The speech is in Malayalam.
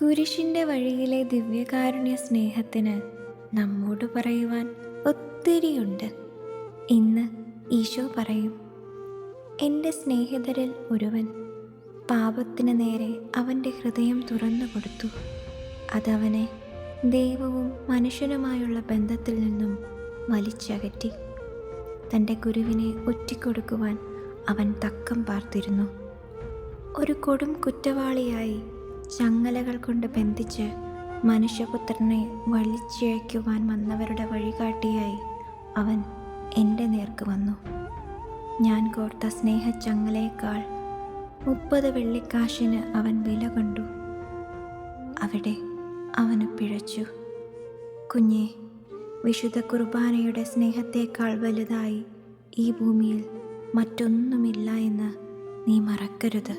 കുരിശിൻ്റെ വഴിയിലെ ദിവ്യകാരുണ്യ സ്നേഹത്തിന് നമ്മോട് പറയുവാൻ ഒത്തിരിയുണ്ട്. ഇന്ന് ഈശോ പറയും, എൻ്റെ സ്നേഹിതരിൽ ഒരുവൻ പാപത്തിന് നേരെ അവൻ്റെ ഹൃദയം തുറന്നു കൊടുത്തു. അതവനെ ദൈവവും മനുഷ്യനുമായുള്ള ബന്ധത്തിൽ നിന്നും വലിച്ചകറ്റി. തൻ്റെ ഗുരുവിനെ ഒറ്റിക്കൊടുക്കുവാൻ അവൻ തക്കം പാർത്തിരുന്നു. ഒരു കൊടും കുറ്റവാളിയായി ചങ്ങലകൾ കൊണ്ട് ബന്ധിച്ച് മനുഷ്യപുത്രനെ വലിച്ചിഴയ്ക്കുവാൻ വന്നവരുടെ വഴികാട്ടിയായി അവൻ എൻ്റെ നേർക്ക് വന്നു. ഞാൻ കോർത്ത സ്നേഹച്ചങ്ങലയേക്കാൾ 30 വെള്ളിക്കാശിന് അവൻ വില കണ്ടു. അവിടെ അവന് പിഴച്ചു. കുഞ്ഞേ, വിശുദ്ധ കുർബാനയുടെ സ്നേഹത്തേക്കാൾ വലുതായി ഈ ഭൂമിയിൽ മറ്റൊന്നുമില്ല എന്ന് നീ മറക്കരുത്.